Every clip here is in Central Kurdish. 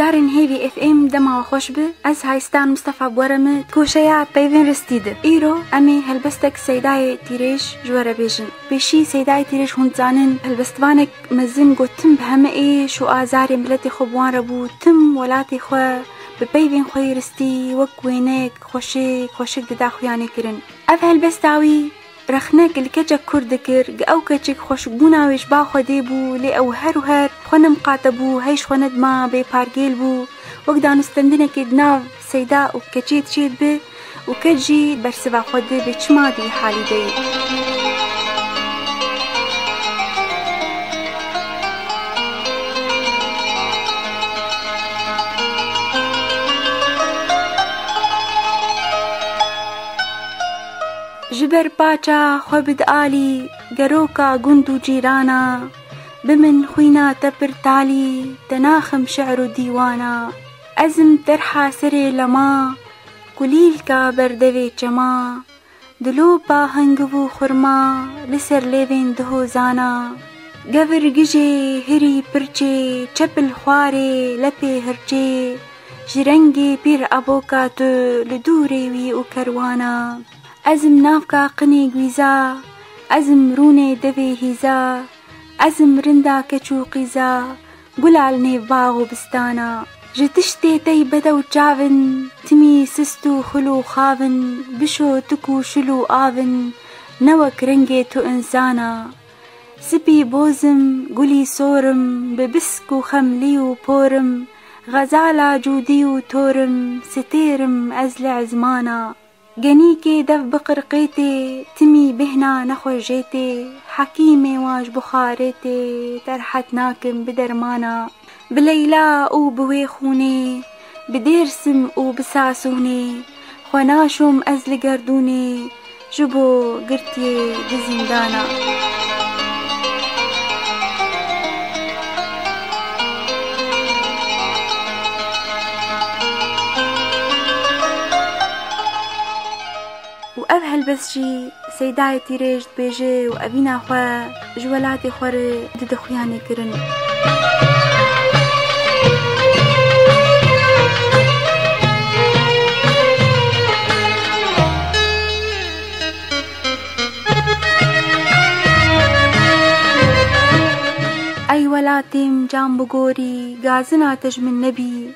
گزارن هیوی اف ام دما خوش به از هایستان مصطفى بورم کوشیا پیوین رستیده ایرو امی هلبستک سیدای تیرش جوره بیشن بشی سیدای تیرش هنزانن هلبستوانک مزن گوتم به همه ای شو آزار ملت خوبوان ربو تم ولاتی خو به پیوین خوی رستی وکوینک خوشک ددا خویانه کرن اف هلبستاوی رخناك الكجا كردكر او كجك خوش بوناويش با خودي بو لي او هر خونم قاتبو هيش خوند ما بي بارجيل بو وقدان استندنا كدناف سيدا وكجيت شيد بي وكجي برسبا خودي بچما دي حالي دي جبر باچا خوبد آلی گروکا گندو جیرانا بمن خوینا تبر تالی تناخم شعر و دیوانا ازم ترحا سری لما کلیل کا بردوی چما دلو با هنگو خرما لسر لیوین دهو زانا گور گجی هری پرچه چپل خواره لپی هرچه جرنگی پیر ابوکاتو لدوری وی و کروانا ازم نافکا قنی گویزا ازم رونه دوی هیزا ازم رندا کچو قیزا گلال نیواغ و بستانا جتشتی تی بدو چاون تمی سستو خلو خاون بشو تکو شلو آون نوک رنگی تو انسانا سپی بوزم گلی سورم ببسکو خملی و پورم غزالا جودی و تورم ستیرم ازل عزمانا جنيكي دف بقرقيتي تمي بهنا نخرجيتي حكيمي واج بخاريتي ترحت ناكم بدرمانا بليلا او بويخوني بديرسم او بساسوني خناشم ازل قردوني جبو قرتي بزندانا وأب هلبسجي سيداي تيريج بيجي وأبينا خوا جولاتي خور دد خوياني كرن أي ولاتم جام بقوري غازنا تجمن نبي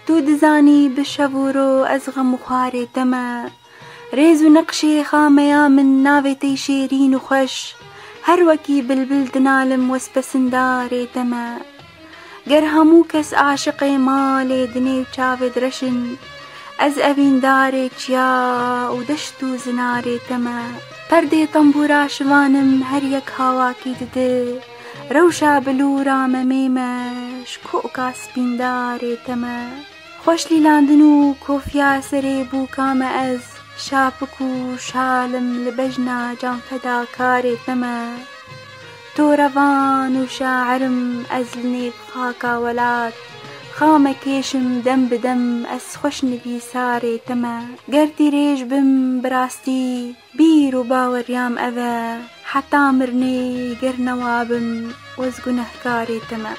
تو دزاني بالشبورو أزغم مخاري تما ريز ونقشي خاميا من نافي تيشيرين وخش هروكي بالبل دنالم وسبسنداري تما قرهمو كس عاشقي مالي دني وشافي درشن از أبين داري تشيا ودشتو زناري تما پردي طنبورا شوانم هريك هواكي ددي روشا بلورا مميمة شكوكا سبينداري تما خوش ليلاندنو كوفيا سري بو كام از شابكو شالم لبجنا جام فدا كاري ثما تو روان وشاعرم أزلني بخاكا ولات خامة كيشم دم بدم أس خوشني بي ساري تما قرتي ريج بم براستي بير وباور يام أذا حتى مرني قر نوابم وزقنه كاري تما